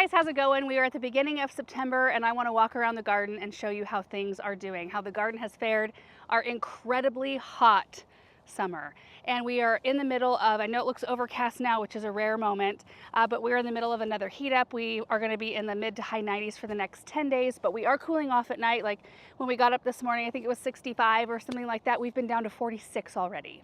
guys, how's it going? We are at the beginning of September and I want to walk around the garden and show you how things are doing, how the garden has fared our incredibly hot summer. And we are in the middle of, I know it looks overcast now, which is a rare moment, but we're in the middle of another heat up. We are going to be in the mid to high 90s for the next 10 days, but we are cooling off at night. Like when we got up this morning, I think it was 65 or something like that. We've been down to 46 already.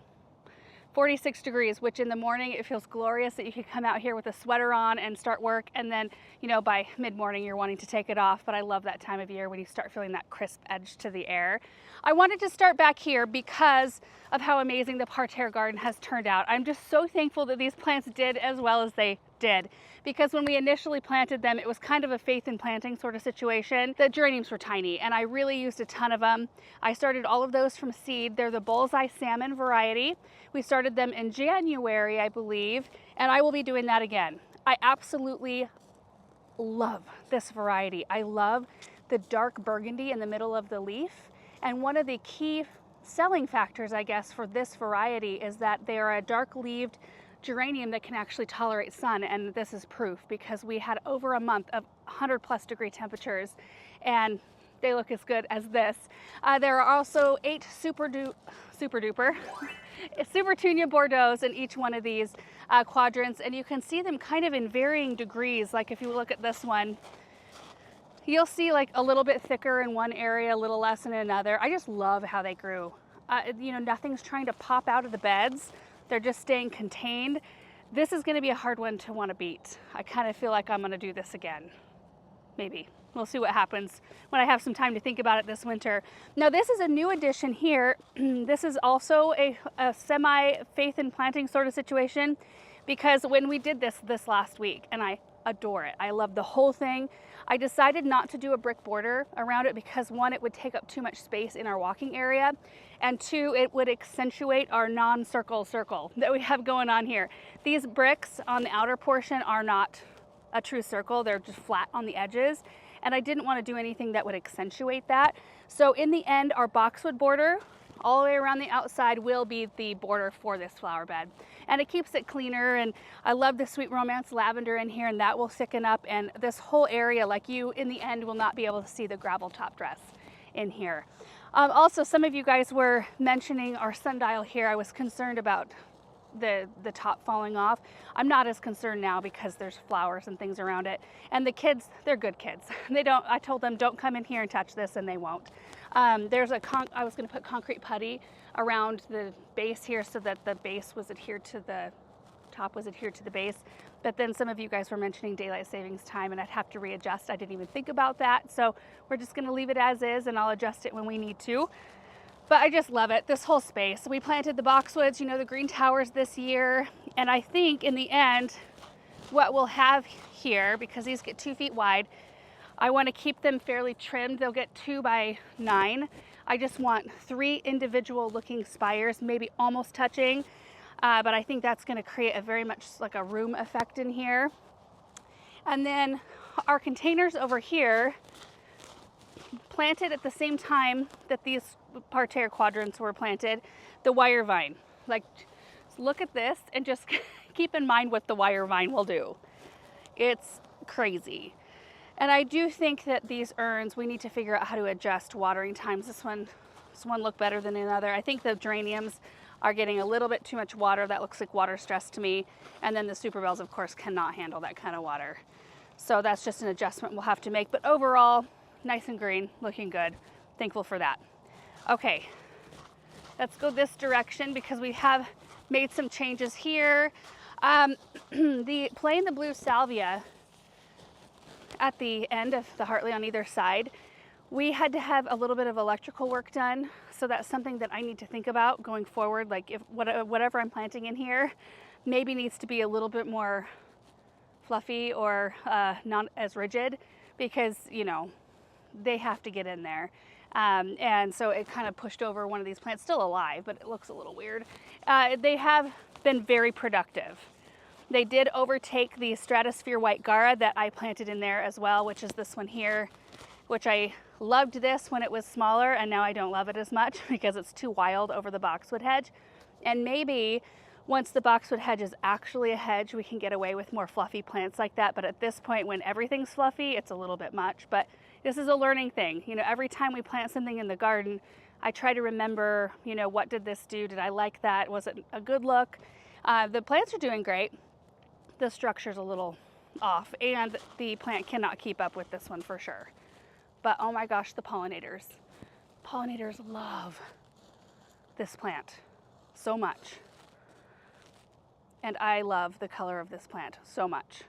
46 degrees, which in the morning it feels glorious that you can come out here with a sweater on and start work, and then, you know, by mid-morning you're wanting to take it off. But I love that time of year when you start feeling that crisp edge to the air. I wanted to start back here because of how amazing the parterre garden has turned out. I'm just so thankful that these plants did as well as they did, because when we initially planted them, it was kind of a faith in planting sort of situation. The geraniums were tiny and I really used a ton of them. I started all of those from seed. They're the bullseye salmon variety. We started them in January, I believe, and I will be doing that again. I absolutely love this variety. I love the dark burgundy in the middle of the leaf. And one of the key selling factors, I guess, for this variety is that they are a dark-leaved geranium that can actually tolerate sun, and this is proof because we had over a month of 100+ degree temperatures and they look as good as this. There are also 8 super duper Supertunia Bordeaux's in each one of these quadrants, and you can see them kind of in varying degrees. Like if you look at this one, you'll see like a little bit thicker in one area, a little less in another. I just love how they grew. You know, nothing's trying to pop out of the beds. They're just staying contained. This is gonna be a hard one to wanna beat. I kind of feel like I'm gonna do this again. Maybe. We'll see what happens when I have some time to think about it this winter. Now this is a new addition here. This is also a semi faith in planting sort of situation, because when we did this last week, and I adore it. I love the whole thing. I decided not to do a brick border around it because 1, it would take up too much space in our walking area, and 2, it would accentuate our non-circle circle that we have going on here. These bricks on the outer portion are not a true circle. They're just flat on the edges, and I didn't want to do anything that would accentuate that. So in the end, our boxwood border all the way around the outside will be the border for this flower bed, and it keeps it cleaner. And I love the Sweet Romance lavender in here, and that will thicken up, and this whole area, like you in the end will not be able to see the gravel top dress in here. Also, some of you guys were mentioning our sundial here. I was concerned about the top falling off. I'm not as concerned now because there's flowers and things around it, and the kids, they're good kids. I told them don't come in here and touch this, and they won't. I was going to put concrete putty around the base here so that the base was adhered to the top was adhered to the base, but then some of you guys were mentioning daylight savings time and I'd have to readjust. I didn't even think about that, so we're just going to leave it as is and I'll adjust it when we need to. But I just love it, this whole space. We planted the boxwoods, you know, the green towers this year, and I think in the end what we'll have here, because these get 2 feet wide, I want to keep them fairly trimmed. They'll get 2 by 9. I just want 3 individual looking spires, maybe almost touching, but I think that's going to create a very much like a room effect in here. And then our containers over here, planted at the same time that these parterre quadrants were planted, the wire vine. Like, look at this and just keep in mind what the wire vine will do. It's crazy. And I do think that these urns, we need to figure out how to adjust watering times. This one looked better than another. I think the geraniums are getting a little bit too much water. That looks like water stress to me. And then the superbells, of course, cannot handle that kind of water. So that's just an adjustment we'll have to make. But overall, nice and green, looking good. Thankful for that. Okay, let's go this direction because we have made some changes here. Playing the blue salvia at the end of the Hartley on either side, we had to have a little bit of electrical work done. So that's something that I need to think about going forward. Like if whatever I'm planting in here maybe needs to be a little bit more fluffy or not as rigid, because, you know, they have to get in there. And so it kind of pushed over one of these plants, still alive, but it looks a little weird. They have been very productive. They did overtake the Stratosphere White Gara that I planted in there as well, which is this one here, which I loved this when it was smaller, and now I don't love it as much because it's too wild over the boxwood hedge. And maybe Once the boxwood hedge is actually a hedge, we can get away with more fluffy plants like that. But at this point, when everything's fluffy, it's a little bit much. But this is a learning thing. You know, every time we plant something in the garden, I try to remember, you know, what did this do? Did I like that? Was it a good look? The plants are doing great. The structure's a little off, and the plant cannot keep up with this one for sure. But oh my gosh, the pollinators. Pollinators love this plant so much. And I love the color of this plant so much.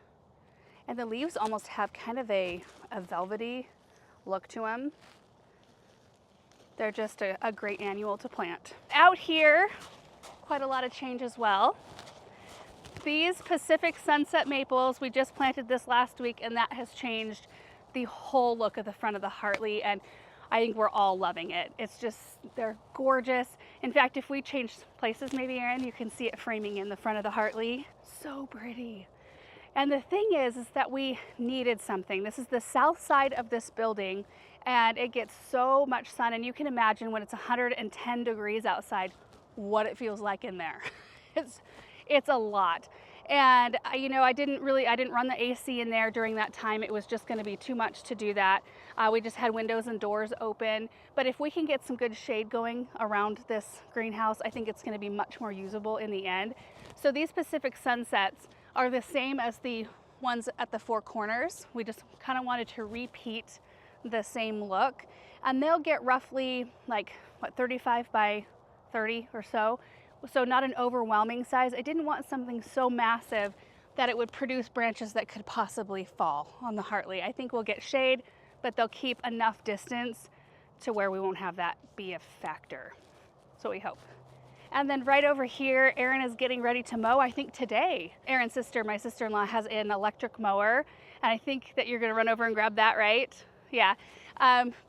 And the leaves almost have kind of a velvety look to them. They're just a great annual to plant. Out here, quite a lot of change as well. These Pacific Sunset maples, we just planted this last week, and that has changed the whole look of the front of the Hartley, and I think we're all loving it. It's just, they're gorgeous. In fact, if we change places, maybe Erin, you can see it framing in the front of the Hartley. So pretty. And the thing is that we needed something. This is the south side of this building, and it gets so much sun, and you can imagine when it's 110 degrees outside, what it feels like in there. It's a lot. And you know, I didn't run the AC in there during that time. It was just going to be too much to do that. We just had windows and doors open. But if we can get some good shade going around this greenhouse, I think it's going to be much more usable in the end. So these Pacific Sunsets are the same as the ones at the four corners. We just kind of wanted to repeat the same look. And they'll get roughly like, what, 35 by 30 or so. So not an overwhelming size. I didn't want something so massive that it would produce branches that could possibly fall on the Hartley. I think we'll get shade, but they'll keep enough distance to where we won't have that be a factor. So we hope. And then right over here, Erin is getting ready to mow, I think today. Erin's sister, my sister-in-law, has an electric mower, and I think that you're gonna run over and grab that, right? Yeah,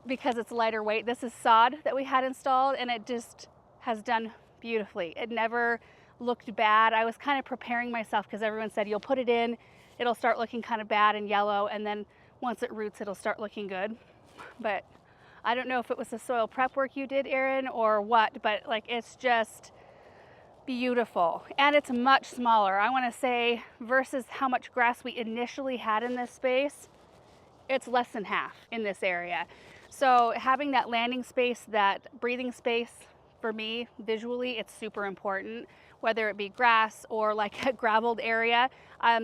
because it's lighter weight. This is sod that we had installed, and it just has done beautifully. It never looked bad. I was kind of preparing myself because everyone said you'll put it in, it'll start looking kind of bad and yellow, and then once it roots, it'll start looking good. But I don't know if it was the soil prep work you did, Erin, or what, but like, it's just beautiful. And it's much smaller. I want to say versus how much grass we initially had in this space, it's less than half in this area. So having that landing space, that breathing space, for me, visually, it's super important, whether it be grass or like a graveled area.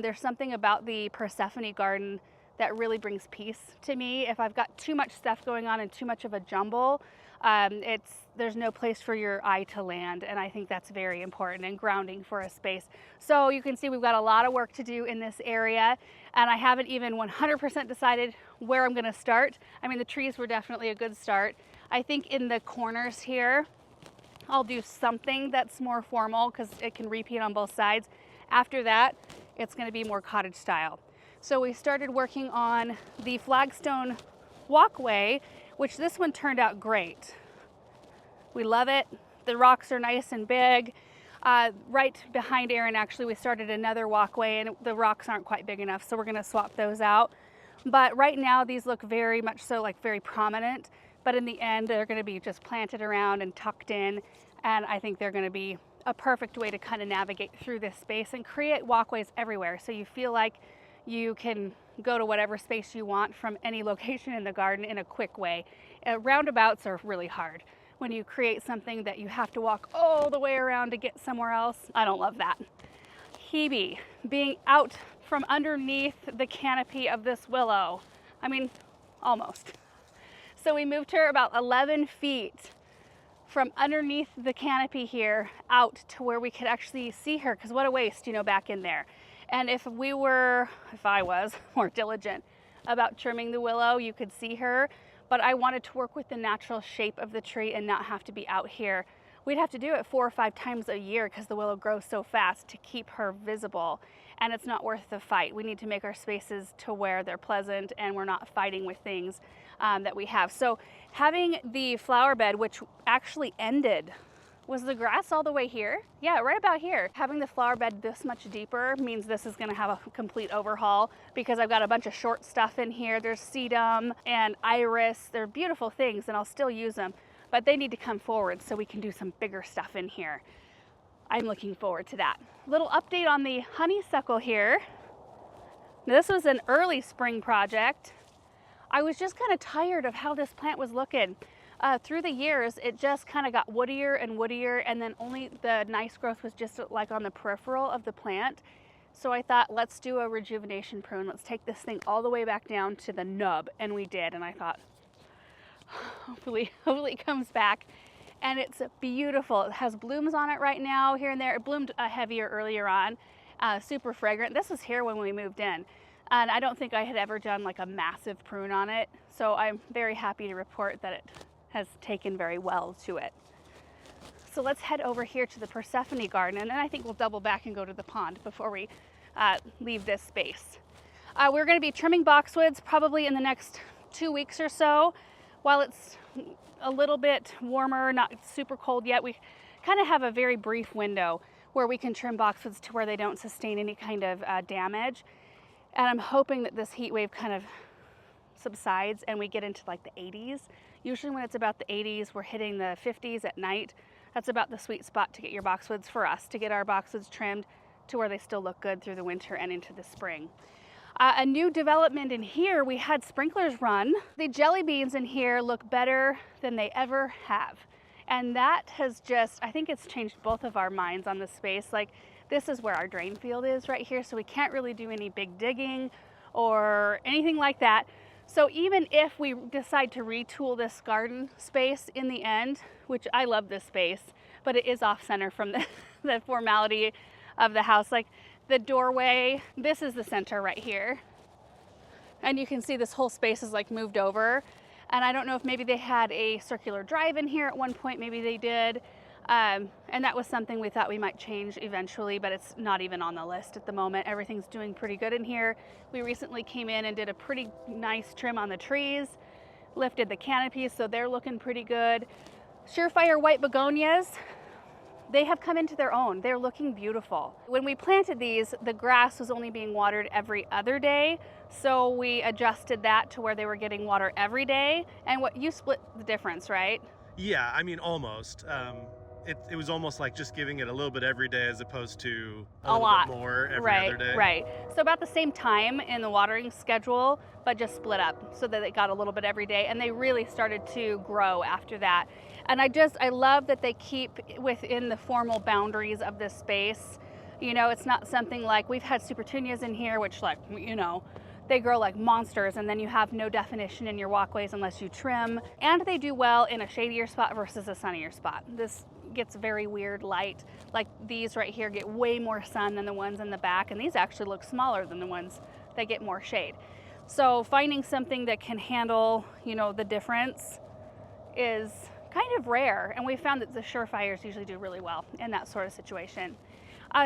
There's something about the Persephone garden that really brings peace to me. If I've got too much stuff going on and too much of a jumble, there's no place for your eye to land, and I think that's very important and grounding for a space. So you can see we've got a lot of work to do in this area, and I haven't even 100% decided where I'm gonna start. I mean, the trees were definitely a good start. I think in the corners here, I'll do something that's more formal because it can repeat on both sides. After that, it's going to be more cottage style. So we started working on the flagstone walkway, which this one turned out great. We love it. The rocks are nice and big. Right behind Erin, actually, we started another walkway, and the rocks aren't quite big enough, so we're going to swap those out. But right now, these look very much so like very prominent. But in the end, they're going to be just planted around and tucked in. And I think they're going to be a perfect way to kind of navigate through this space and create walkways everywhere. So you feel like you can go to whatever space you want from any location in the garden in a quick way. Roundabouts are really hard. When you create something that you have to walk all the way around to get somewhere else, I don't love that. Hebe, being out from underneath the canopy of this willow. I mean, almost. So we moved her about 11 feet from underneath the canopy here out to where we could actually see her, because what a waste, you know, back in there. And if I was more diligent about trimming the willow, you could see her, but I wanted to work with the natural shape of the tree and not have to be out here. We'd have to do it 4 or 5 times a year because the willow grows so fast to keep her visible, and it's not worth the fight. We need to make our spaces to where they're pleasant and we're not fighting with things that we have. So having the flower bed, which actually ended, was the grass all the way here? Yeah, right about here. Having the flower bed this much deeper means this is gonna have a complete overhaul because I've got a bunch of short stuff in here. There's sedum and iris. They're beautiful things and I'll still use them, but they need to come forward so we can do some bigger stuff in here. I'm looking forward to that. Little update on the honeysuckle here. This was an early spring project. I was just kind of tired of how this plant was looking. Through the years, it just kind of got woodier and woodier, and then only the nice growth was just like on the peripheral of the plant. So I thought, let's do a rejuvenation prune. Let's take this thing all the way back down to the nub, and we did. And I thought, hopefully it comes back. And it's beautiful. It has blooms on it right now, here and there. It bloomed heavier earlier on, super fragrant. This was here when we moved in. And I don't think I had ever done like a massive prune on it. So I'm very happy to report that it has taken very well to it. So let's head over here to the Persephone garden, and then I think we'll double back and go to the pond before we leave this space. We're gonna be trimming boxwoods probably in the next 2 weeks or so. While it's a little bit warmer, not super cold yet, we kind of have a very brief window where we can trim boxwoods to where they don't sustain any kind of damage. And I'm hoping that this heat wave kind of subsides and we get into like the 80s. Usually when it's about the 80s, we're hitting the 50s at night. That's about the sweet spot to get your boxwoods for us, to get our boxwoods trimmed to where they still look good through the winter and into the spring. A new development in here, we had sprinklers run. The jelly beans in here look better than they ever have. And that has just, I think it's changed both of our minds on this space. Like, this is where our drain field is right here, so we can't really do any big digging or anything like that. So even if we decide to retool this garden space in the end, which I love this space, but it is off center from the formality of the house. Like the doorway, this is the center right here. And you can see this whole space is like moved over. And I don't know if maybe they had a circular drive in here at one point, maybe they did. And that was something we thought we might change eventually, but it's not even on the list at the moment. Everything's doing pretty good in here. We recently came in and did a pretty nice trim on the trees, lifted the canopies, so they're looking pretty good. Surefire white begonias, they have come into their own. They're looking beautiful. When we planted these, the grass was only being watered every other day, so we adjusted that to where they were getting water every day. And what you split the difference, right? Yeah, I mean, almost. It was almost like just giving it a little bit every day as opposed to a little lot bit more every other day. Right. So about the same time in the watering schedule, but just split up so that it got a little bit every day. And they really started to grow after that. And I love that they keep within the formal boundaries of this space. You know, it's not something like we've had super petunias in here, which like, you know, they grow like monsters, and then you have no definition in your walkways unless you trim. And they do well in a shadier spot versus a sunnier spot. This gets very weird light. Like these right here get way more sun than the ones in the back, and these actually look smaller than the ones that get more shade. So finding something that can handle, you know, the difference is kind of rare, and we found that the Surefires usually do really well in that sort of situation.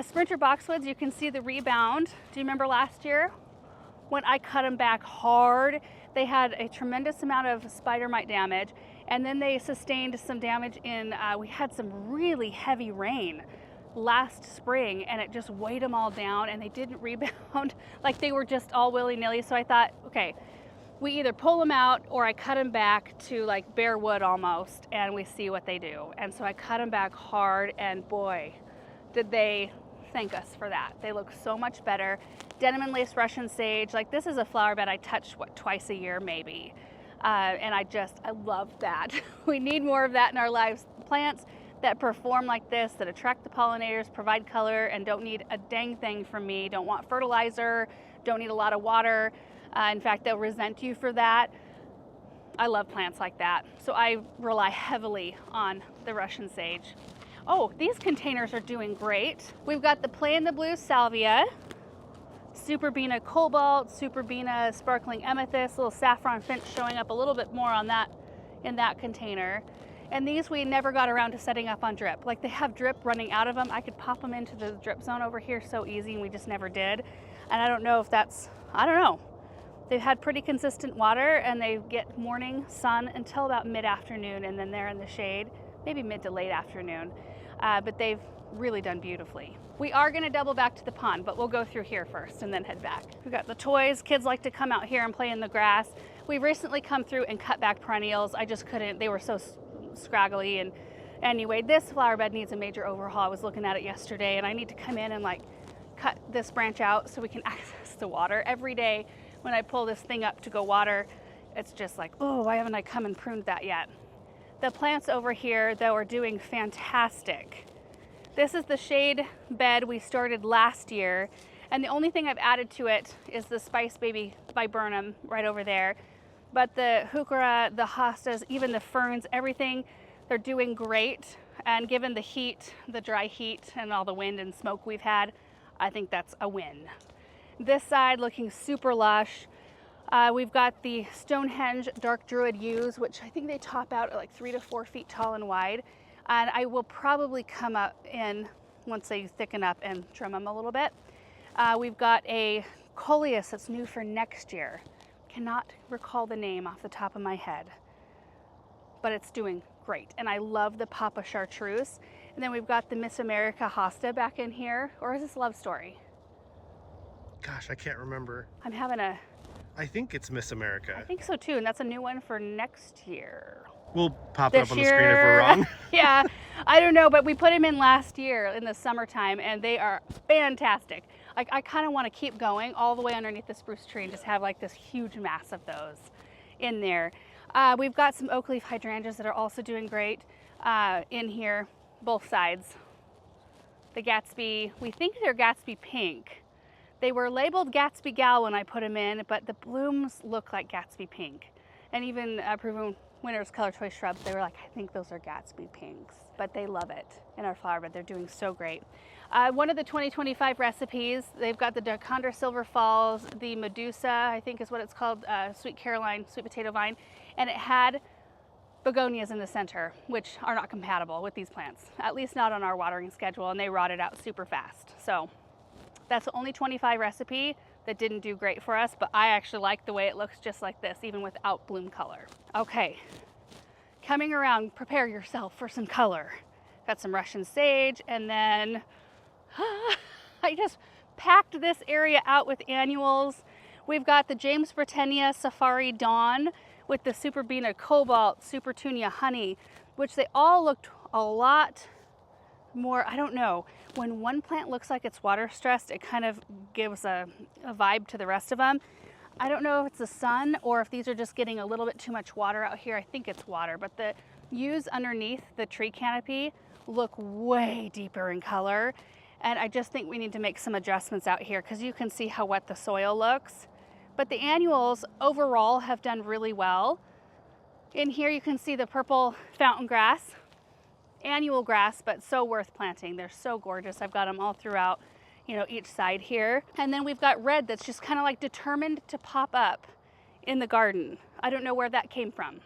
Sprinter boxwoods, you can see the rebound. Do you remember last year when I cut them back hard? They had a tremendous amount of spider mite damage, and then they sustained some damage in, we had some really heavy rain last spring, and it just weighed them all down, and they didn't rebound. Like they were just all willy-nilly. So I thought, okay, we either pull them out or I cut them back to like bare wood almost, and we see what they do. And so I cut them back hard, and boy, did they thank us for that. They look so much better. Denim and lace Russian sage, like this is a flower bed I touch, what, twice a year maybe. And I love that. We need more of that in our lives. Plants that perform like this, that attract the pollinators, provide color, and don't need a dang thing from me, don't want fertilizer, don't need a lot of water. In fact, they'll resent you for that. I love plants like that. So I rely heavily on the Russian sage. Oh, these containers are doing great. We've got the Play in the Blue salvia, Superbena cobalt, Superbena sparkling amethyst, little saffron finch showing up a little bit more on that in that container. And these we never got around to setting up on drip. Like they have drip running out of them. I could pop them into the drip zone over here so easy, and we just never did. And I don't know if that's, I don't know. They've had pretty consistent water, and they get morning sun until about mid-afternoon, and then they're in the shade, maybe mid to late afternoon. But they've really done beautifully. We are gonna double back to the pond, but we'll go through here first and then head back. We've got the toys. Kids like to come out here and play in the grass. We've recently come through and cut back perennials. I just couldn't, they were so scraggly and Anyway, this flower bed needs a major overhaul. I was looking at it yesterday, and I need to come in and like cut this branch out so we can access the water. Every day when I pull this thing up to go water, it's just like, oh, why haven't I come and pruned that yet? The plants over here, though, are doing fantastic. This is the shade bed we started last year, and the only thing I've added to it is the Spice Baby viburnum right over there. But the heuchera, the hostas, even the ferns, everything, they're doing great. And given the heat, the dry heat, and all the wind and smoke we've had, I think that's a win. This side looking super lush. We've got the Stonehenge Dark Druid Yews, which I think they top out at like 3 to 4 feet tall and wide. And I will probably come up in once they thicken up and trim them a little bit. We've got a coleus that's new for next year. Cannot recall the name off the top of my head, but it's doing great. And I love the Papa Chartreuse. And then we've got the Miss America Hosta back in here. Or is this Love Story? Gosh, I can't remember. I'm having a... I think it's Miss America. I think so too, and that's a new one for next year. We'll pop it This up on the screen if year. we're wrong. Yeah, I don't know, but we put them in last year in the summertime, and they are fantastic. Like, I kind of want to keep going all the way underneath the spruce tree and just have like this huge mass of those in there. We've got some Oakleaf hydrangeas that are also doing great in here, both sides. The Gatsby, we think they're Gatsby pink. They were labeled Gatsby Gal when I put them in, but the blooms look like Gatsby pink. And even Proven Winner's Color Choice shrubs, they were like, I think those are Gatsby pinks. But they love it in our flower bed. They're doing so great. One of the 2025 recipes, they've got the Darkonder Silver Falls, the Medusa, I think is what it's called, Sweet Caroline, sweet potato vine. And it had begonias in the center, which are not compatible with these plants, at least not on our watering schedule, and they rotted out super fast. So that's the only 25 recipe that didn't do great for us, but I actually like the way it looks just like this, even without bloom color. Okay, coming around, prepare yourself for some color. Got some Russian sage, and then I just packed this area out with annuals. We've got the James Britannia Safari Dawn with the Superbena Cobalt, Supertunia Honey, which they all looked a lot more, I don't know, when one plant looks like it's water stressed, it kind of gives a vibe to the rest of them. I don't know if it's the sun or if these are just getting a little bit too much water out here. I think it's water, but the yews underneath the tree canopy look way deeper in color. And I just think we need to make some adjustments out here because you can see how wet the soil looks. But the annuals overall have done really well. In here you can see the purple fountain grass. Annual grass, but so worth planting. They're so gorgeous. I've got them all throughout, you know, each side here. And then we've got red that's just kind of like determined to pop up in the garden. I don't know where that came from.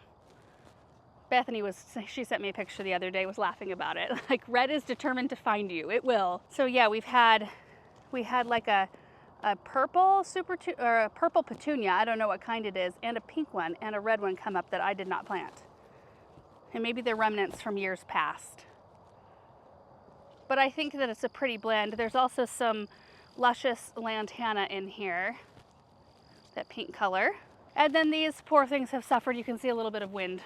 Bethany she sent me a picture the other day, was laughing about it. Like, red is determined to find you. It will. So yeah, we had like a purple or a purple petunia, I don't know what kind it is, and a pink one and a red one come up that I did not plant. And maybe they're remnants from years past. But I think that it's a pretty blend. There's also some luscious lantana in here, that pink color. And then these poor things have suffered, you can see a little bit of wind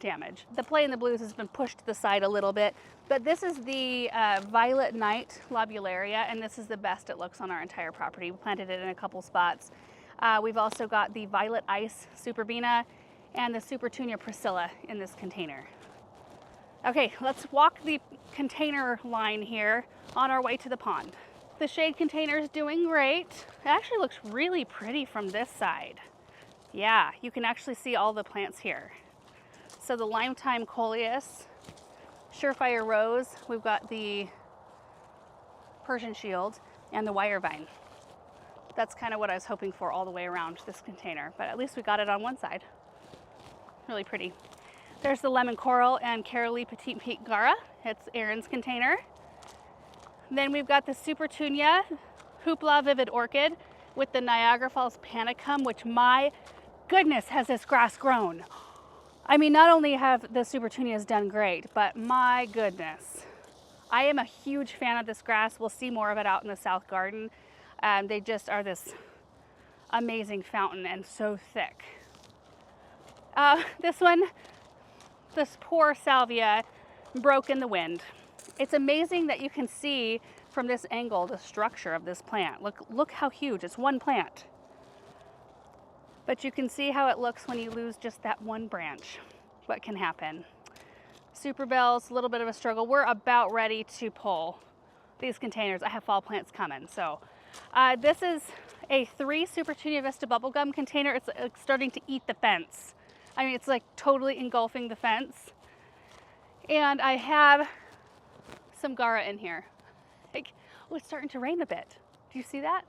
damage. The Play in the Blues has been pushed to the side a little bit, but this is the Violet Night Lobularia, and this is the best it looks on our entire property. We planted it in a couple spots. We've also got the Violet Ice Superbena and the Supertunia Priscilla in this container. Okay, let's walk the container line here on our way to the pond. The shade container is doing great. It actually looks really pretty from this side. Yeah, you can actually see all the plants here. So the Lime-Time Coleus, Surefire Rose, we've got the Persian Shield, and the Wire Vine. That's kind of what I was hoping for all the way around this container, but at least we got it on one side. Really pretty. There's the Lemon Coral and Carolee Petite Pete Gara. It's Aaron's container. Then we've got the Supertunia Hoopla Vivid Orchid with the Niagara Falls Panicum, which, my goodness, has this grass grown. I mean, not only have the Supertunias done great, but my goodness. I am a huge fan of this grass. We'll see more of it out in the South Garden. They just are this amazing fountain and so thick. This one, this poor salvia, broke in the wind. It's amazing that you can see from this angle the structure of this plant. Look how huge. It's one plant. But you can see how it looks when you lose just that one branch. What can happen? Super bells, a little bit of a struggle. We're about ready to pull these containers. I have fall plants coming. So this is a 3 Super Tunia Vista bubblegum container. It's starting to eat the fence. I mean, it's like totally engulfing the fence. And I have some Gara in here. Like, oh, it's starting to rain a bit. Do you see that?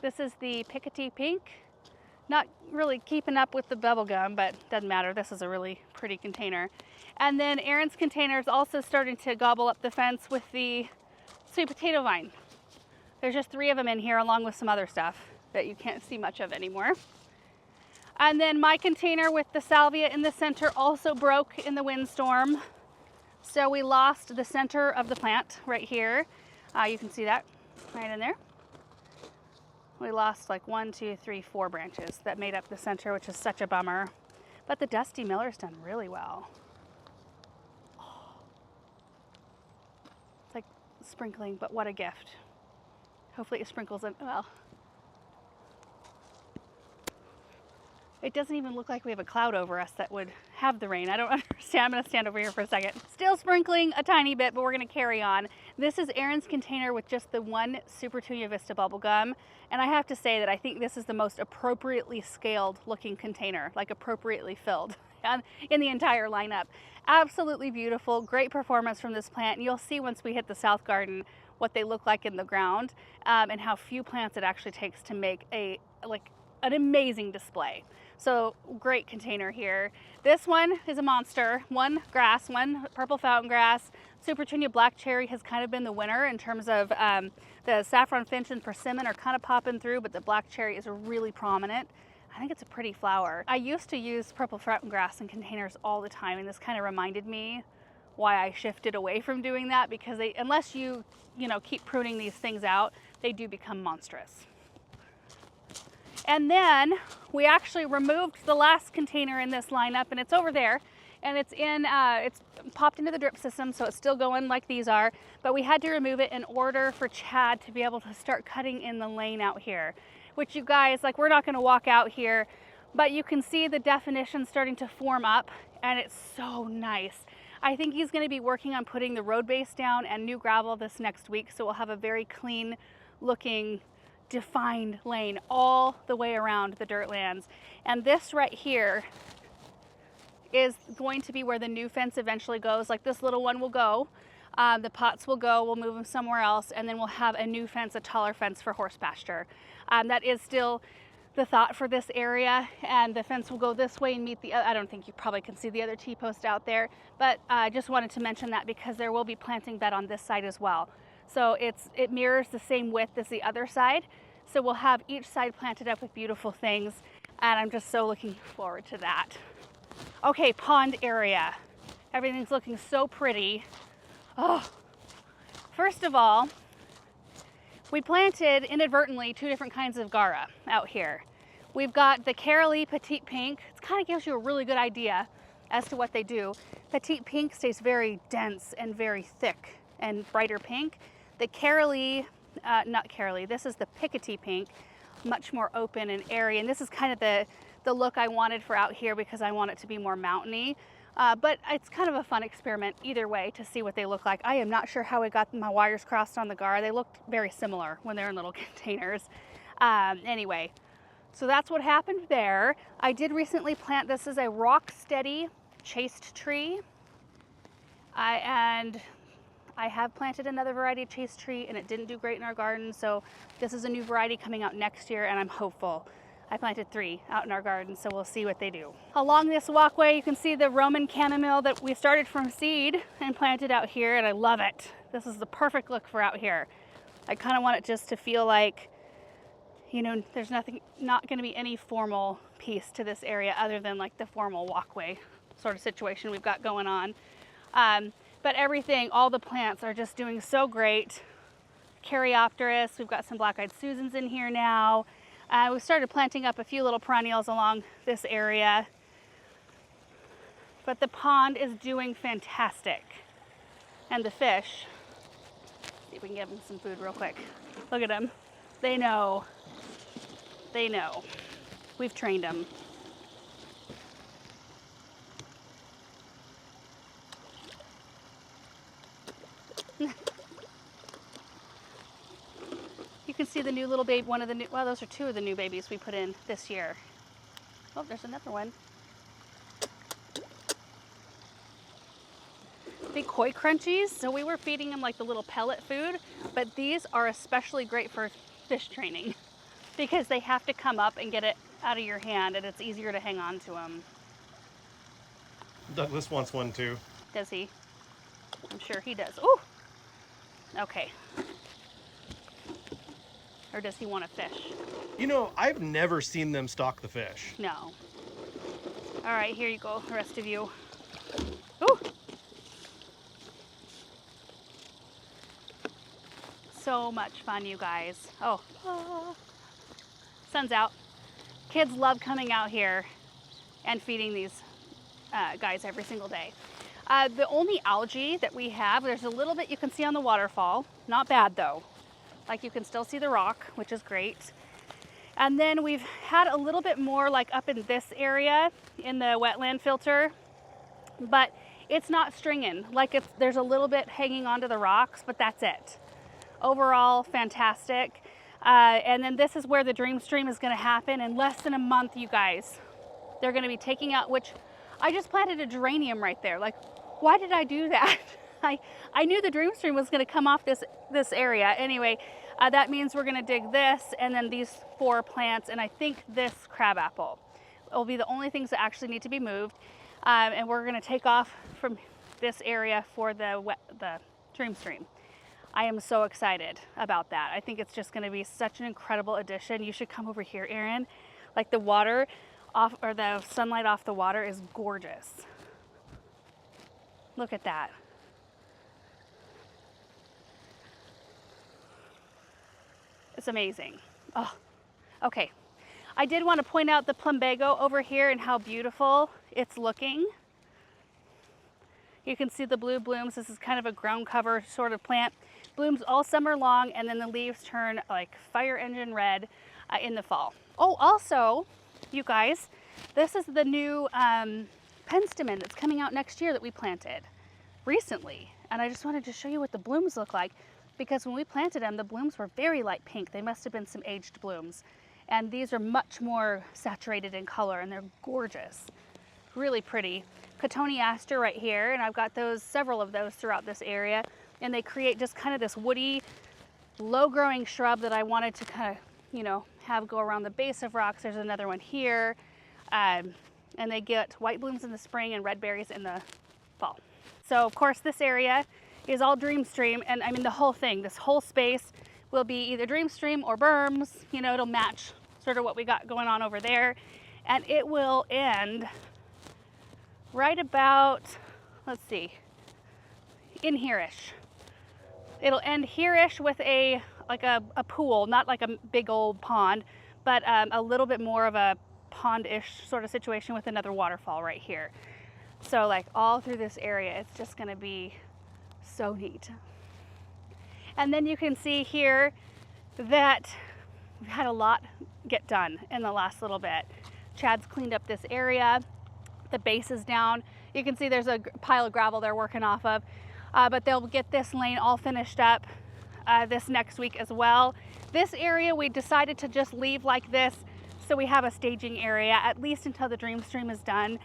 This is the Pickety Pink. Not really keeping up with the bubblegum, but doesn't matter. This is a really pretty container. And then Aaron's container is also starting to gobble up the fence with the sweet potato vine. There's just 3 of them in here along with some other stuff that you can't see much of anymore. And then my container with the salvia in the center also broke in the windstorm. So we lost the center of the plant right here. You can see that right in there. We lost like 1, 2, 3, 4 branches that made up the center, which is such a bummer. But the Dusty Miller's done really well. Oh. It's like sprinkling, but what a gift. Hopefully it sprinkles in well. It doesn't even look like we have a cloud over us that would have the rain. I don't understand. I'm gonna stand over here for a second. Still sprinkling a tiny bit, but we're gonna carry on. This is Aaron's container with just the 1 Super Tunia Vista bubblegum. And I have to say that I think this is the most appropriately scaled looking container, like appropriately filled in the entire lineup. Absolutely beautiful, great performance from this plant. And you'll see once we hit the south garden what they look like in the ground and how few plants it actually takes to make an amazing display. So great container here. This one is a monster. 1 grass, 1 purple fountain grass. Super Tunia Black Cherry has kind of been the winner in terms of the saffron finch and persimmon are kind of popping through, but the black cherry is really prominent. I think it's a pretty flower. I used to use purple fountain grass in containers all the time, and this kind of reminded me why I shifted away from doing that, because unless you keep pruning these things out, they do become monstrous. And then we actually removed the last container in this lineup, and it's over there, and it's popped into the drip system, so it's still going like these are, but we had to remove it in order for Chad to be able to start cutting in the lane out here, which you guys, like, we're not going to walk out here, but you can see the definition starting to form up, and it's so nice. I think he's going to be working on putting the road base down and new gravel this next week, so we'll have a very clean looking defined lane all the way around the dirt lands. And this right here is going to be where the new fence eventually goes. Like, this little one will go, the pots will go, we'll move them somewhere else, and then we'll have a new fence, a taller fence for horse pasture. That is still the thought for this area, and the fence will go this way and meet the other. I don't think you probably can see the other T-post out there, but I just wanted to mention that because there will be planting bed on this side as well. So it mirrors the same width as the other side. So we'll have each side planted up with beautiful things, and I'm just so looking forward to that. Okay, pond area. Everything's looking so pretty. Oh, first of all, we planted inadvertently 2 different kinds of Gara out here. We've got the Carolee Petite Pink. It kind of gives you a really good idea as to what they do. Petite Pink stays very dense and very thick and brighter pink. The Carolee, not Carolee, this is the Pickety Pink, much more open and airy. And this is kind of the look I wanted for out here because I want it to be more mountainy. But it's kind of a fun experiment either way to see what they look like. I am not sure how I got my wires crossed on the Gara. They looked very similar when they're in little containers. Anyway, so that's what happened there. I did recently plant, this is a rock steady chased tree. And I have planted another variety of chased tree and it didn't do great in our garden. So this is a new variety coming out next year and I'm hopeful. I planted 3 out in our garden, so we'll see what they do. Along this walkway, you can see the Roman chamomile that we started from seed and planted out here, and I love it. This is the perfect look for out here. I kind of want it just to feel like, there's not going to be any formal piece to this area other than like the formal walkway sort of situation we've got going on. But everything, all the plants are just doing so great. Caryopteris, we've got some black-eyed Susans in here now. We started planting up a few little perennials along this area. But the pond is doing fantastic. And the fish, see if we can give them some food real quick. Look at them. They know. They know. We've trained them. You can see the new little baby, one of the new, well, those are two of the new babies we put in this year. Oh, there's another one. The koi crunchies, so we were feeding them like the little pellet food, but these are especially great for fish training because they have to come up and get it out of your hand, and it's easier to hang on to them. Douglas wants one too. Does he? I'm sure he does. Ooh! Okay. Or does he want to fish? You know, I've never seen them stalk the fish. No. All right, here you go, the rest of you. Ooh! So much fun, you guys. Oh, sun's out. Kids love coming out here and feeding these guys every single day. The only algae that we have, there's a little bit you can see on the waterfall. Not bad though. Like you can still see the rock, which is great. And then we've had a little bit more like up in this area in the wetland filter, but it's not stringing. Like there's a little bit hanging onto the rocks, but that's it. Overall, fantastic. And then this is where the dream stream is gonna happen in less than a month, you guys. They're gonna be taking out, which I just planted a geranium right there. Like, why did I do that? I knew the dream stream was gonna come off this area. Anyway, that means we're gonna dig this and then these 4 plants and I think this crabapple will be the only things that actually need to be moved. And we're gonna take off from this area for the dream stream. I am so excited about that. I think it's just gonna be such an incredible addition. You should come over here, Erin. Like the water off, or the sunlight off the water is gorgeous. Look at that. It's amazing. Oh, okay. I did want to point out the Plumbago over here and how beautiful it's looking. You can see the blue blooms. This is kind of a ground cover sort of plant. Blooms all summer long, and then the leaves turn like fire engine red in the fall. Oh, also, you guys, this is the new penstemon that's coming out next year that we planted recently. And I just wanted to show you what the blooms look like, because when we planted them, the blooms were very light pink. They must have been some aged blooms. And these are much more saturated in color, and they're gorgeous. Really pretty. Cotoneaster right here, and I've got several of those throughout this area. And they create just kind of this woody, low-growing shrub that I wanted to kind of, have go around the base of rocks. There's another one here. And they get white blooms in the spring and red berries in the fall. So, of course, this area is all dream stream, and I mean the whole thing, this whole space will be either dream stream or berms. It'll match sort of what we got going on over there. And it will end right about, let's see, in here-ish. It'll end here-ish with a pool, not like a big old pond, but a little bit more of a pond-ish sort of situation with another waterfall right here. So like all through this area, it's just gonna be so neat. And then you can see here that we've had a lot get done in the last little bit. Chad's cleaned up this area. The base is down. You can see there's a pile of gravel they're working off of. But they'll get this lane all finished up this next week as well. This area we decided to just leave like this so we have a staging area at least until the dream stream is done.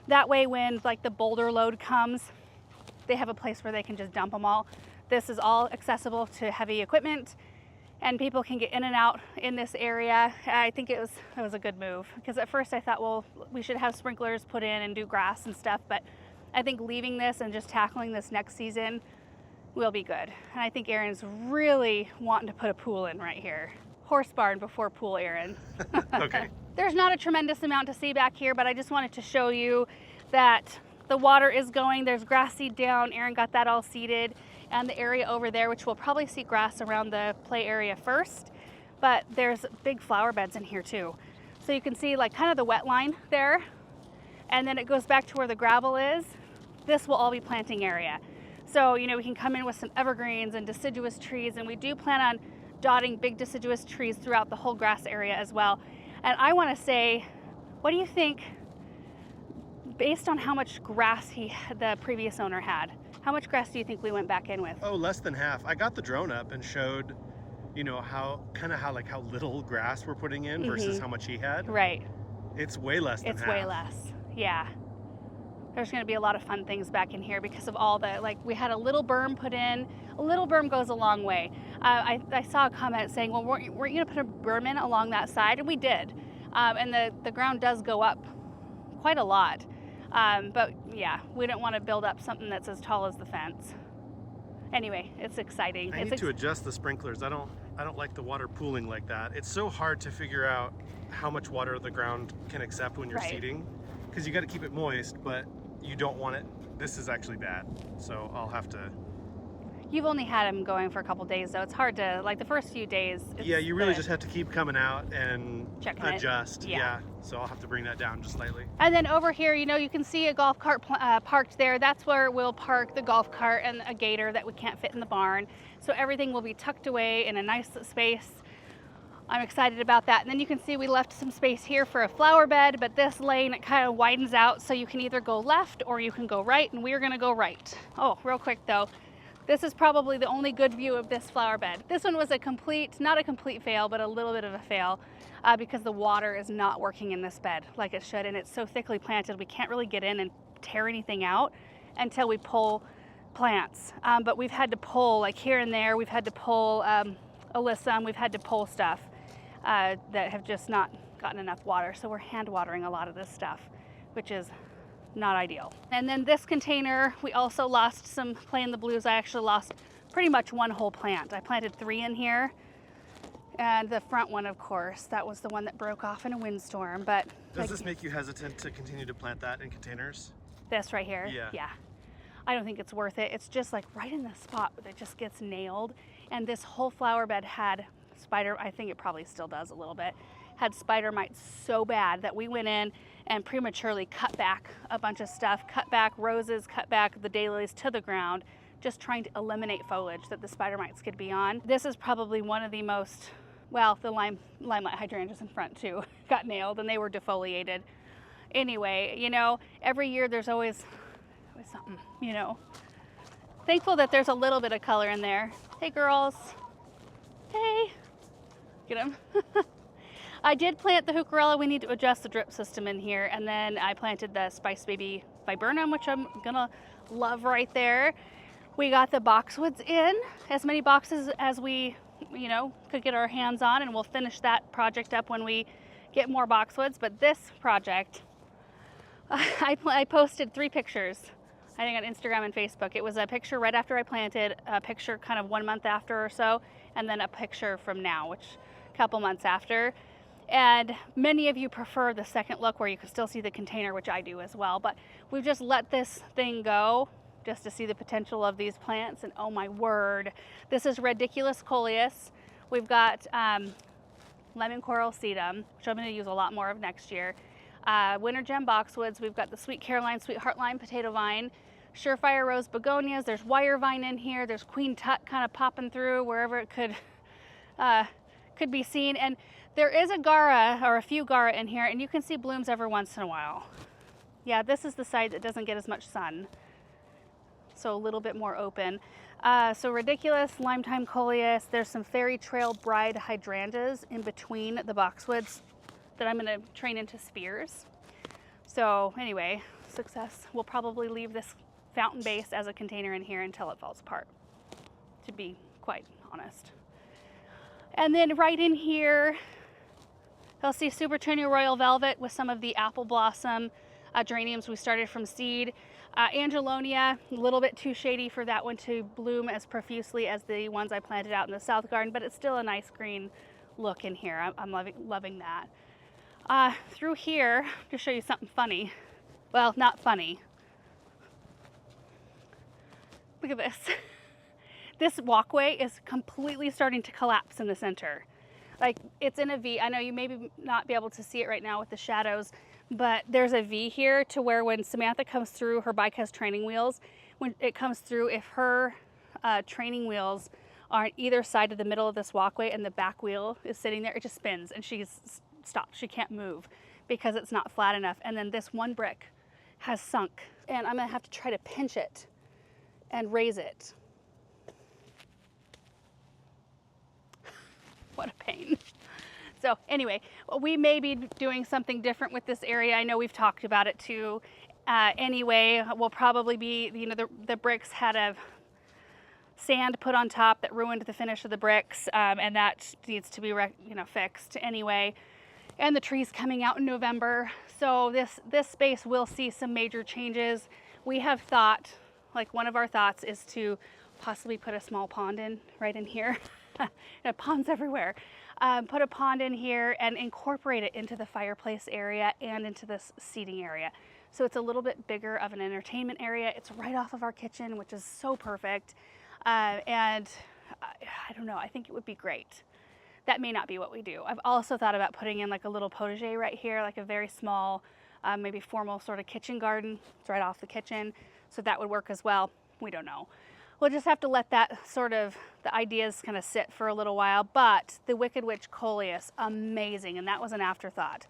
That way when like the boulder load comes, they have a place where they can just dump them all. This is all accessible to heavy equipment and people can get in and out in this area. I think it was a good move, because at first I thought, well, we should have sprinklers put in and do grass and stuff, but I think leaving this and just tackling this next season will be good. And I think Erin's really wanting to put a pool in right here. Horse barn before pool, Erin. Okay. There's not a tremendous amount to see back here, but I just wanted to show you that the water is going. There's grass seed down. Erin got that all seeded. And the area over there, which we'll probably see grass around the play area first, but there's big flower beds in here too. So you can see like kind of the wet line there. and then it goes back to where the gravel is. This will all be planting area. So, you know, we can come in with some evergreens and deciduous trees, and we do plan on dotting big deciduous trees throughout the whole grass area as well. And I want to say, what do you think, based on how much grass the previous owner had, how much grass do you think we went back in with? Oh, less than half. I got the drone up and showed, you know, how little grass we're putting in versus how much he had. Right. It's way less than half. It's way less, yeah. There's going to be a lot of fun things back in here because of all the, like, we had a little berm put in. A little berm goes a long way. I saw a comment saying, well, weren't you going to put a berm in along that side? And we did. And the ground does go up quite a lot. But yeah, we don't want to build up something that's as tall as the fence. Anyway, it's exciting. I need to adjust the sprinklers. I don't like the water pooling like that. It's so hard to figure out how much water the ground can accept when you're seeding, because you got to keep it moist, but you don't want it. This is actually bad, so I'll have to. You've only had them going for a couple days, though. It's hard to, like, the first few days. Yeah, you really just have to keep coming out and adjust. Yeah. So I'll have to bring that down just slightly. And then over here, you know, you can see a golf cart parked there. That's where we'll park the golf cart and a gator that we can't fit in the barn. So everything will be tucked away in a nice space. I'm excited about that. And then you can see we left some space here for a flower bed, but this lane, it kind of widens out, so you can either go left or you can go right, and we're gonna go right. Oh, real quick though, this is probably the only good view of this flower bed. This one was not a complete fail, but a little bit of a fail because the water is not working in this bed like it should, and it's so thickly planted we can't really get in and tear anything out until we pull plants. But we've had to pull, like here and there, we've had to pull alyssum, we've had to pull stuff that have just not gotten enough water. So we're hand watering a lot of this stuff, which is not ideal. And then this container, we also lost some Play in the Blues. I actually lost pretty much one whole plant. I planted 3 in here. And the front one, of course, that was the one that broke off in a windstorm. But does this make you hesitant to continue to plant that in containers? This right here? Yeah. I don't think it's worth it. It's just like right in the spot that just gets nailed. And this whole flower bed had spider, I think it probably still does a little bit, had spider mites so bad that we went in and prematurely cut back a bunch of stuff, cut back roses, cut back the daylilies to the ground, just trying to eliminate foliage that the spider mites could be on. This is probably one of the most, well, the limelight hydrangeas in front too got nailed and they were defoliated. Anyway, you know, every year there's always something, you know. Thankful that there's a little bit of color in there. Hey girls. Hey. Get them. I did plant the heucherella. We need to adjust the drip system in here. And then I planted the Spice Baby viburnum, which I'm gonna love right there. We got the boxwoods in, as many boxes as we, you know, could get our hands on, and we'll finish that project up when we get more boxwoods. But this project, I posted 3 pictures, I think on Instagram and Facebook. It was a picture right after I planted, a picture kind of 1 month after or so, and then a picture from now, which a couple months after. And many of you prefer the second look where you can still see the container, which I do as well. But we've just let this thing go just to see the potential of these plants. And oh my word, this is Ridiculous coleus. We've got lemon coral sedum, which I'm going to use a lot more of next year. Winter gem boxwoods. We've got the Sweet Caroline, Sweet Heartline potato vine, Surefire rose begonias. There's wire vine in here. There's Queen Tut kind of popping through wherever it could be seen. And there is a Gara, or a few Gara in here, and you can see blooms every once in a while. Yeah, this is the side that doesn't get as much sun, so a little bit more open. So Ridiculous, Limetime coleus. There's some Fairy Trail Bride hydrangeas in between the boxwoods that I'm going to train into spears. So anyway, success. We'll probably leave this fountain base as a container in here until it falls apart, to be quite honest. And then right in here, you'll see Super Tunia Royal Velvet with some of the apple blossom geraniums we started from seed. Angelonia, a little bit too shady for that one to bloom as profusely as the ones I planted out in the south garden, but it's still a nice green look in here. I'm loving that. Through here, to show you something funny. Well, not funny. Look at this. This walkway is completely starting to collapse in the center. Like it's in a V. I know you maybe not be able to see it right now with the shadows, but there's a V here to where when Samantha comes through, her bike has training wheels. When it comes through, if her training wheels are on either side of the middle of this walkway and the back wheel is sitting there, it just spins and she's stopped. She can't move because it's not flat enough. And then this one brick has sunk and I'm gonna have to try to pinch it and raise it. What a pain. So anyway, we may be doing something different with this area. I know we've talked about it too. Anyway, we'll probably be, you know, the bricks had a sand put on top that ruined the finish of the bricks, and that needs to be, you know, fixed anyway. And the trees coming out in November. So this space will see some major changes. We have thought, like one of our thoughts is to possibly put a small pond in right in here. Ponds everywhere. Put a pond in here and incorporate it into the fireplace area and into this seating area. So it's a little bit bigger of an entertainment area. It's right off of our kitchen, which is so perfect. And I don't know, I think it would be great. That may not be what we do. I've also thought about putting in like a little potager right here, like a very small, maybe formal sort of kitchen garden. It's right off the kitchen. So that would work as well. We don't know. We'll just have to let that sort of, the ideas kind of sit for a little while. But the Wicked Witch coleus, amazing. And that was an afterthought.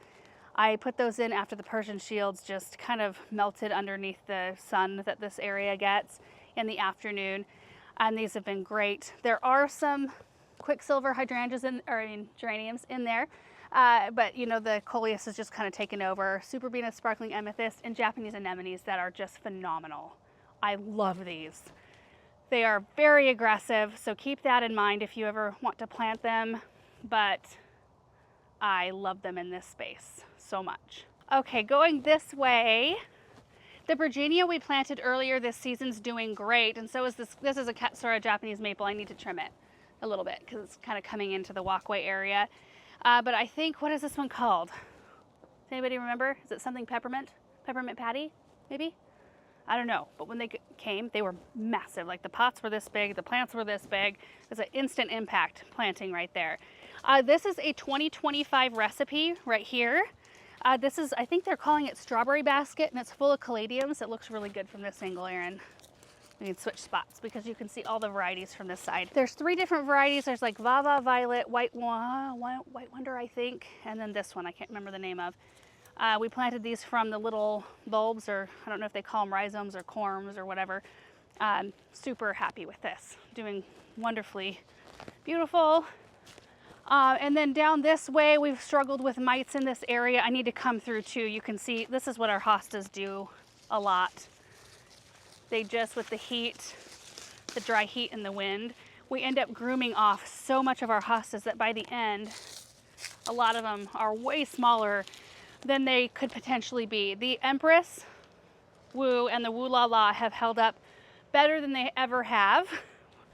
I put those in after the Persian shields just kind of melted underneath the sun that this area gets in the afternoon. And these have been great. There are some quicksilver hydrangeas geraniums in there. But you know, the coleus is just kind of taken over. Super Venus sparkling amethyst and Japanese anemones that are just phenomenal. I love these. They are very aggressive, so keep that in mind if you ever want to plant them, but I love them in this space so much. Okay, going this way, the Virginia we planted earlier this season's doing great, and so is this. This is a Katsura Japanese maple. I need to trim it a little bit because it's kind of coming into the walkway area. But I think, what is this one called? Does anybody remember? Is it something peppermint? Peppermint patty, maybe? I don't know, but when they came, they were massive. Like the pots were this big, the plants were this big. It's an instant impact planting right there. This is a 2025 recipe right here. This is, I think they're calling it strawberry basket, and it's full of caladiums. It looks really good from this angle, Erin. We can switch spots because you can see all the varieties from this side. There's 3 different varieties. There's like Vava, Violet, White Wonder, I think, and then this one I can't remember the name of. We planted these from the little bulbs, or I don't know if they call them rhizomes or corms or whatever. Super happy with this. Doing wonderfully beautiful. And then down this way, we've struggled with mites in this area. I need to come through too. You can see this is what our hostas do a lot. They just, with the heat, the dry heat and the wind, we end up grooming off so much of our hostas that by the end, a lot of them are way smaller than they could potentially be. The Empress Woo and the Woo La La have held up better than they ever have.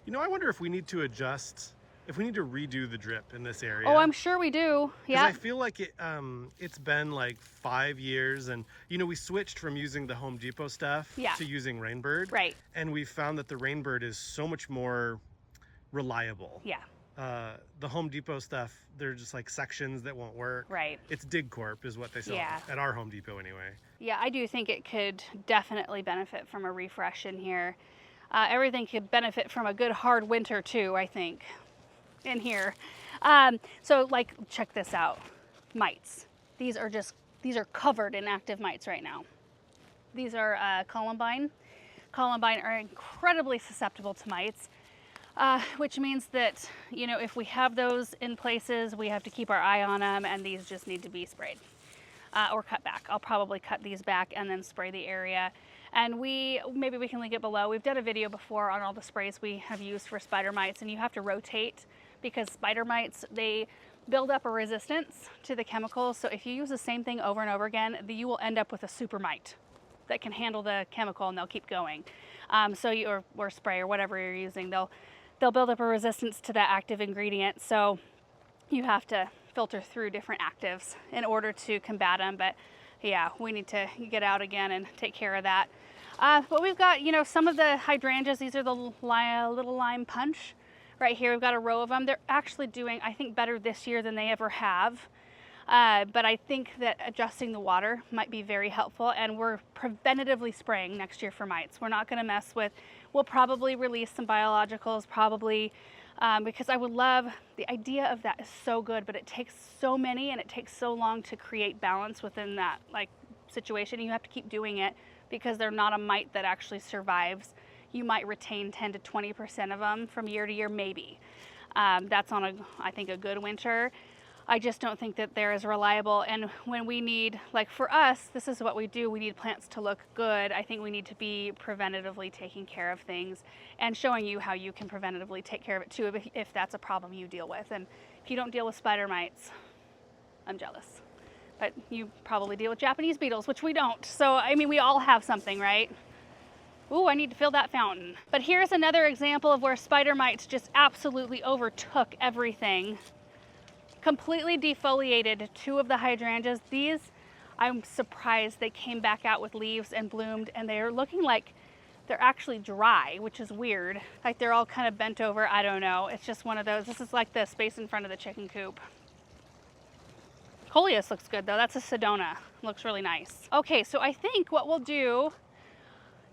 You know, I wonder if we need to adjust, if we need to redo the drip in this area. Oh, I'm sure we do. Yeah. I feel like it's been like 5 years, and you know, we switched from using the Home Depot stuff to using Rainbird. Right. And we found that the Rainbird is so much more reliable. Yeah. The Home Depot stuff, they're just like sections that won't work. Right. It's Dig Corp is what they sell at our Home Depot anyway. Yeah, I do think it could definitely benefit from a refresh in here. Everything could benefit from a good hard winter too, I think, in here. So like, check this out. Mites. These are covered in active mites right now. These are columbine. Columbine are incredibly susceptible to mites. Which means that, you know, if we have those in places, we have to keep our eye on them, and these just need to be sprayed or cut back. I'll probably cut these back and then spray the area. And maybe we can link it below. We've done a video before on all the sprays we have used for spider mites, and you have to rotate because spider mites, they build up a resistance to the chemicals. So if you use the same thing over and over again, you will end up with a super mite that can handle the chemical, and they'll keep going. Or spray or whatever you're using, they'll build up a resistance to that active ingredient. So you have to filter through different actives in order to combat them. But yeah, we need to get out again and take care of that. But we've got, you know, some of the hydrangeas. These are the little lime punch Right here, we've got a row of them. They're actually doing, I think, better this year than they ever have. But I think that adjusting the water might be very helpful, and we're preventatively spraying next year for mites. We're not going to mess with, we'll probably release some biologicals, probably, because I would love, the idea of that is so good, but it takes so many and it takes so long to create balance within that like situation. You have to keep doing it because they're not a mite that actually survives. You might retain 10 to 20% of them from year to year, maybe. That's on I think a good winter. I just don't think that they're as reliable. And when we need, like for us, this is what we do. We need plants to look good. I think we need to be preventatively taking care of things and showing you how you can preventatively take care of it too if that's a problem you deal with. And if you don't deal with spider mites, I'm jealous. But you probably deal with Japanese beetles, which we don't. So, I mean, we all have something, right? Ooh, I need to fill that fountain. But here's another example of where spider mites just absolutely overtook everything. Completely defoliated 2 of the hydrangeas. These, I'm surprised they came back out with leaves and bloomed, and they're looking like they're actually dry, which is weird. Like they're all kind of bent over, I don't know. It's just one of those. This is like the space in front of the chicken coop. Coleus looks good though. That's a Sedona. Looks really nice. Okay, so I think what we'll do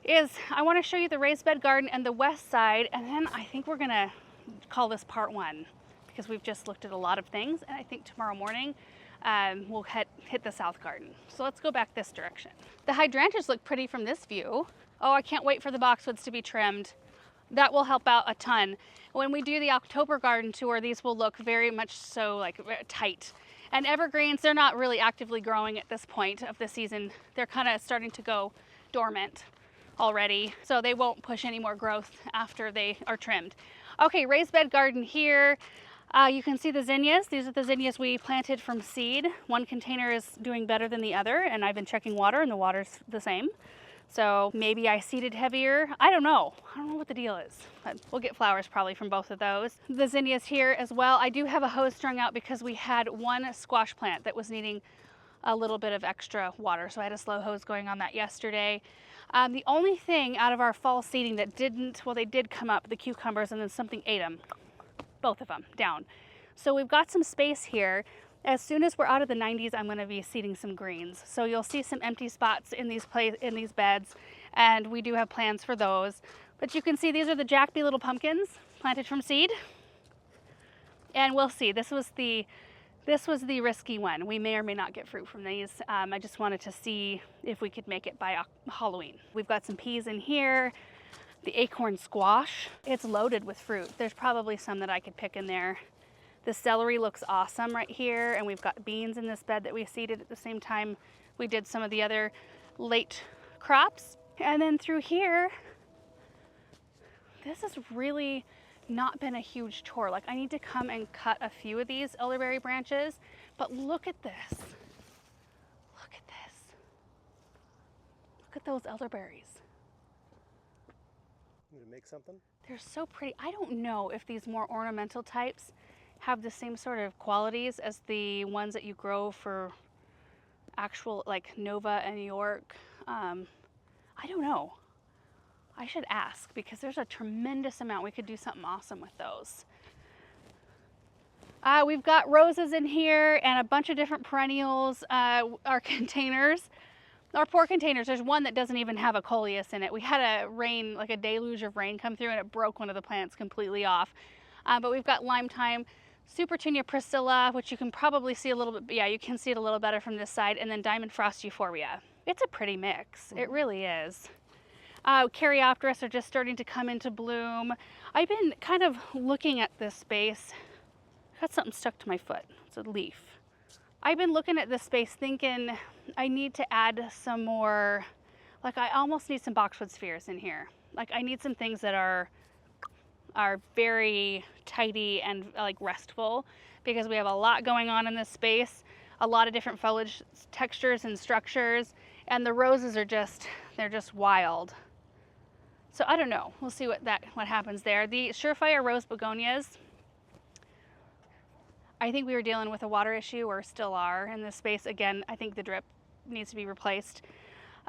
is I want to show you the raised bed garden and the west side, and then I think we're gonna call this part 1 because we've just looked at a lot of things, and I think tomorrow morning we'll hit the south garden. So let's go back this direction. The hydrangeas look pretty from this view. Oh, I can't wait for the boxwoods to be trimmed. That will help out a ton. When we do the October garden tour, these will look very much so like tight. And evergreens, they're not really actively growing at this point of the season. They're kind of starting to go dormant already, so they won't push any more growth after they are trimmed. Okay, raised bed garden here. You can see the zinnias. These are the zinnias we planted from seed. One container is doing better than the other, and I've been checking water, and the water's the same. So maybe I seeded heavier. I don't know what the deal is, but we'll get flowers probably from both of those. The zinnias here as well. I do have a hose strung out because we had one squash plant that was needing a little bit of extra water, so I had a slow hose going on that yesterday. The only thing out of our fall seeding that didn't, well, they did come up, the cucumbers, and then something ate them. Both of them down. So we've got some space here. As soon as we're out of the 90s, I'm going to be seeding some greens. So you'll see some empty spots in these beds, and we do have plans for those. But you can see these are the Jack B. little pumpkins planted from seed. And we'll see. This was the risky one. We may or may not get fruit from these. I just wanted to see if we could make it by Halloween. We've got some peas in here. The acorn squash, it's loaded with fruit. There's probably some that I could pick in there. The celery looks awesome right here, and we've got beans in this bed that we seeded at the same time we did some of the other late crops. And then through here, this has really not been a huge chore. Like I need to come and cut a few of these elderberry branches, but look at this. Look at this. Look at those elderberries. To make something? They're so pretty. I don't know if these more ornamental types have the same sort of qualities as the ones that you grow for actual like Nova and New York. I don't know. I should ask because there's a tremendous amount. We could do something awesome with those. We've got roses in here and a bunch of different perennials. Our containers. Our poor containers, there's one that doesn't even have a coleus in it. We had a rain, like a deluge of rain come through, and it broke one of the plants completely off. But we've got lime thyme, Supertunia priscilla, which you can probably see a little bit, yeah, you can see it a little better from this side, and then diamond frost euphorbia. It's a pretty mix, it really is. Caryopteris are just starting to come into bloom. I've been kind of looking at this space. I got something stuck to my foot, it's a leaf. I've been looking at this space thinking I need to add some more, like I almost need some boxwood spheres in here. Like I need some things that are very tidy and like restful because we have a lot going on in this space, a lot of different foliage textures and structures, and the roses are they're just wild. So I don't know, we'll see what happens there. The Surefire rose begonias, I think we were dealing with a water issue, or still are in this space. Again, I think the drip needs to be replaced.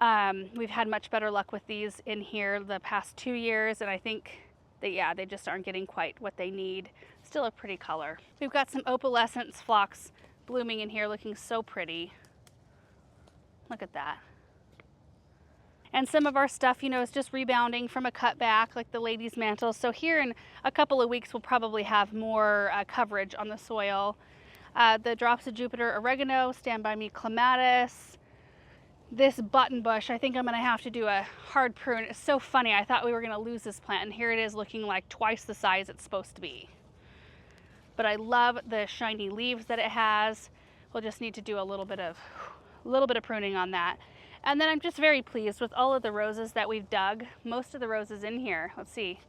We've had much better luck with these in here the past 2 years, and I think they just aren't getting quite what they need. Still a pretty color. We've got some opalescence phlox blooming in here, looking so pretty. Look at that. And some of our stuff, you know, is just rebounding from a cutback, like the lady's mantle. So here in a couple of weeks, we'll probably have more coverage on the soil. The drops of Jupiter oregano, stand by me clematis. This button bush, I think I'm gonna have to do a hard prune. It's so funny, I thought we were gonna lose this plant, and here it is looking like twice the size it's supposed to be. But I love the shiny leaves that it has. We'll just need to do a little bit of pruning on that. And then I'm just very pleased with all of the roses that we've dug. Most of the roses in here, let's see,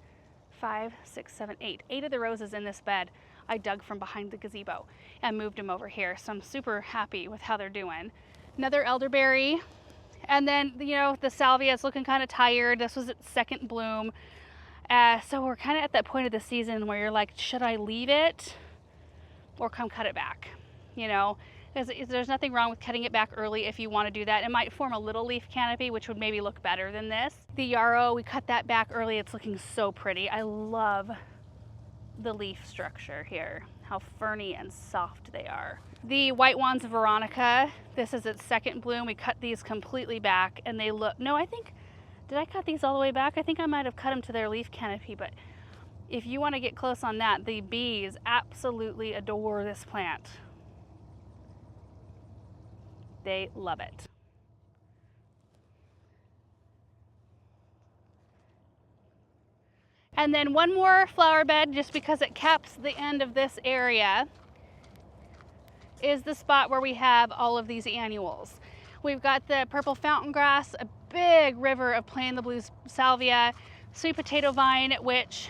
5, 6, 7, 8. 8 of the roses in this bed I dug from behind the gazebo and moved them over here. So I'm super happy with how they're doing. Another elderberry. And then, you know, the salvia is looking kind of tired. This was its second bloom. So we're kind of at that point of the season where you're like, should I leave it or come cut it back? You know, there's nothing wrong with cutting it back early if you want to do that. It might form a little leaf canopy, which would maybe look better than this. The yarrow, we cut that back early. It's looking so pretty. I love the leaf structure here, how ferny and soft they are. The white wands of Veronica, this is its second bloom. We cut these completely back and they look, no, I think, did I cut these all the way back? I think I might have cut them to their leaf canopy, but if you want to get close on that, the bees absolutely adore this plant. They love it. And then one more flower bed, just because it caps the end of this area, is the spot where we have all of these annuals. We've got the purple fountain grass, a big river of plain the blue salvia, sweet potato vine, which,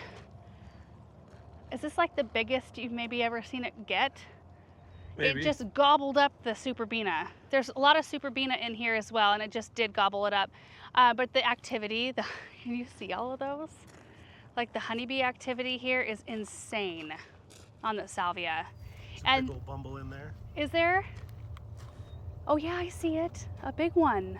is this like the biggest you've maybe ever seen it get? Maybe. It just gobbled up the superbena. There's a lot of superbena in here as well, and it just did gobble it up. But the activity, can you see all of those? Like the honeybee activity here is insane on the salvia. There's a big old bumble in there. Is there? Oh yeah, I see it. A big one.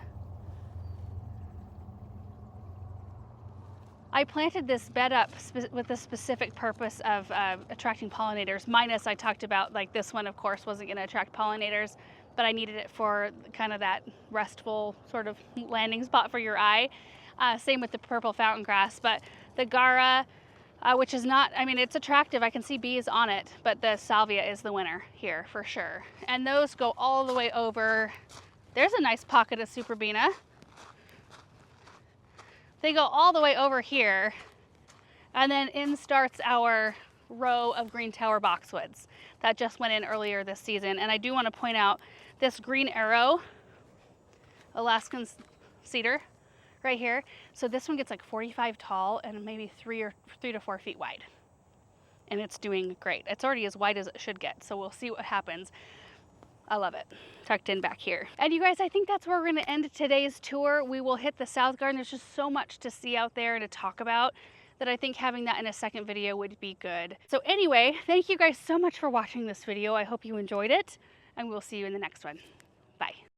I planted this bed up with the specific purpose of attracting pollinators, minus I talked about, like this one of course wasn't going to attract pollinators, but I needed it for kind of that restful sort of landing spot for your eye. Same with the purple fountain grass, but the Gara, which is not, I mean, it's attractive, I can see bees on it, but the salvia is the winner here for sure. And those go all the way over. There's a nice pocket of superbena. They go all the way over here, and then in starts our row of green tower boxwoods that just went in earlier this season. And I do want to point out this green arrow, Alaskan cedar, right here. So this one gets like 45 tall and maybe 3 to 4 feet wide. And it's doing great. It's already as wide as it should get, so we'll see what happens. I love it. Tucked in back here. And you guys, I think that's where we're going to end today's tour. We will hit the south garden. There's just so much to see out there and to talk about that I think having that in a second video would be good. So anyway, thank you guys so much for watching this video. I hope you enjoyed it, and we'll see you in the next one.